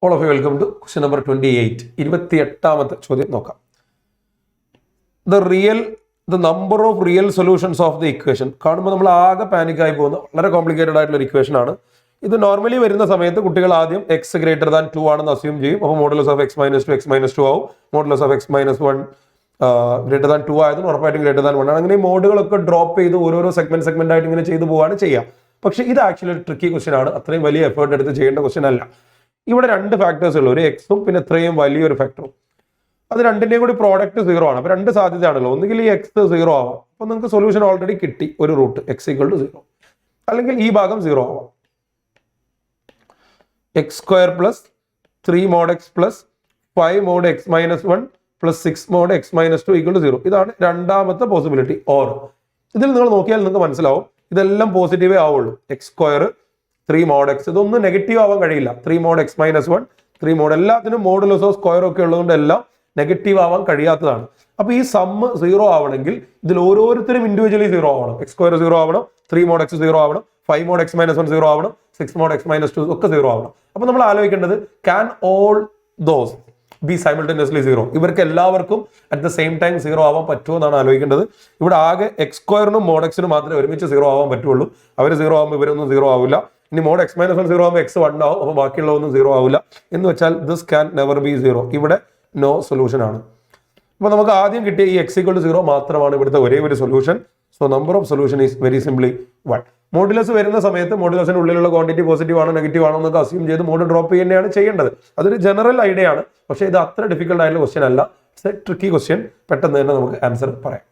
All of you welcome to question number 28. 28ാമത്തെ ചോദ്യം നോക്കാം. The number of real solutions of the equation. കാണുമ്പോൾ നമ്മൾ ആകെ പാനിക് ആയി പോകുന്ന വളരെ കോംപ്ലിക്കേറ്റഡ് ആയിട്ടുള്ള ഇക്വേഷൻ ആണ്. ഇത് നോർമലി വരുന്ന സമയത്ത് കുട്ടികൾ ആദ്യം x greater than 2 ആണെന്ന് അസ്യൂം ചെയ്യും. അപ്പോൾ മോഡുലസ് ഓഫ് x minus 2 ആവും. Modulus of x minus 1 greater than 2 ആയതും ഉറപ്പായിട്ടും greater than 1 ആണ്. അങ്ങനെ ഈ മോഡുകളൊക്കെ ഡ്രോപ്പ് ചെയ്ത് ഓരോരോ സെഗ്മെന്റ് ആയിട്ട് ഇങ്ങനെ ചെയ്തു പോവാണ് ചെയ്യുക. പക്ഷേ ഇത് ആക്ച്വലി ഒരു ട്രിക്കി ക്വസ്റ്റ്യൻ ആണ്. അത്രയും വലിയ എഫേർട്ട് എടുത്ത് ചെയ്യേണ്ട ക്വസ്റ്റ്യൻ അല്ല. ഇവിടെ രണ്ട് ഫാക്ടേഴ്സ് ഉള്ളൂ, ഒരു എക്സും പിന്നെ ഇത്രയും വലിയൊരു ഫാക്ടറും. അത് രണ്ടിന്റെയും കൂടി പ്രോഡക്റ്റ് 0 ആണ്. അപ്പൊ രണ്ട് സാധ്യതയാണല്ലോ, ഒന്നുകിൽ ഈ എക്സ് 0 ആവാം, അപ്പൊ നിങ്ങൾക്ക് സൊല്യൂഷൻ ഓൾറെഡി കിട്ടി, ഒരു റൂട്ട് x = 0, അല്ലെങ്കിൽ ഈ ഭാഗം 0 ആവാം. x² + 3 mod x + 5 mod x - 1 + 6 mod x - 2 = 0. ഇതാണ് രണ്ടാമത്തെ പോസിബിലിറ്റി. ഓർ ഇതിൽ നിങ്ങൾ നോക്കിയാൽ നിങ്ങൾക്ക് മനസ്സിലാവും ഇതെല്ലാം പോസിറ്റീവേ ആവുള്ളൂ. x², 3 mod x, ഇതൊന്നും നെഗറ്റീവ് ആവാൻ കഴിയില്ല. 3 mod x - 1, 3 mod, എല്ലാത്തിനും മോഡുലസ് ഓഫ് സ്ക്വയർ ഒക്കെ ഉള്ളതുകൊണ്ട് എല്ലാം നെഗറ്റീവ് ആവാൻ കഴിയാത്തതാണ്. അപ്പൊ ഈ സമ്മ് 0 ആവണമെങ്കിൽ ഇതിൽ ഓരോരുത്തരും ഇൻഡിവിജ്വലി 0 ആവണം. x² 0 ആവണം, 3 mod x 0 ആവണം, 5 mod x - 1 0 ആവണം, 6 mod x - 2 ഒക്കെ 0 ആവണം. അപ്പൊ നമ്മൾ ആലോചിക്കേണ്ടത് can all those B simultaneously 0? ഇവർക്ക് എല്ലാവർക്കും അറ്റ് ദ സെയിം ടൈം 0 ആവാൻ പറ്റുമോ എന്നാണ് ആലോചിക്കേണ്ടത്. ഇവിടെ ആകെ x² mod x മാത്രമേ ഒരുമിച്ച് 0 ആവാൻ പറ്റുള്ളൂ. അവർ 0 ആവുമ്പോൾ ഇവരൊന്നും 0 ആവില്ല. ഇനി mod x - 1 0 ആവുമ്പോൾ x 1 ആവും, അപ്പോൾ ബാക്കിയുള്ളതൊന്നും 0 ആവില്ല. എന്ന് വെച്ചാൽ ദിസ് ക്യാൻ നെവർ ബി 0. ഇവിടെ നോ സൊല്യൂഷൻ ആണ്. അപ്പൊ നമുക്ക് ആദ്യം കിട്ടിയ ഈ x = 0 മാത്രമാണ് ഇവിടുത്തെ ഒരേ ഒരു solution. So number of solution is very simply 1. Modulus വരുന്ന സമയത്ത് മോഡുലസിന്റെ ഉള്ളിലുള്ള ക്വാണ്ടിറ്റി പോസിറ്റീവ് ആണോ നെഗറ്റീവ് ആണോ എന്നൊക്കെ അസ്യൂം ചെയ്ത് മോഡ് ഡ്രോപ്പ് ചെയ്യുന്നതാണ് ചെയ്യേണ്ടത്. അതൊരു ജനറൽ ഐഡിയ ആണ്, പക്ഷേ ഇത് അത്ര ഡിഫിക്കൽട്ട് ആയിട്ടുള്ള ക്വസ്റ്റ്യൻ അല്ല. It's A tricky question. പെട്ടെന്ന് തന്നെ നമുക്ക് ആൻസർ പറയാം.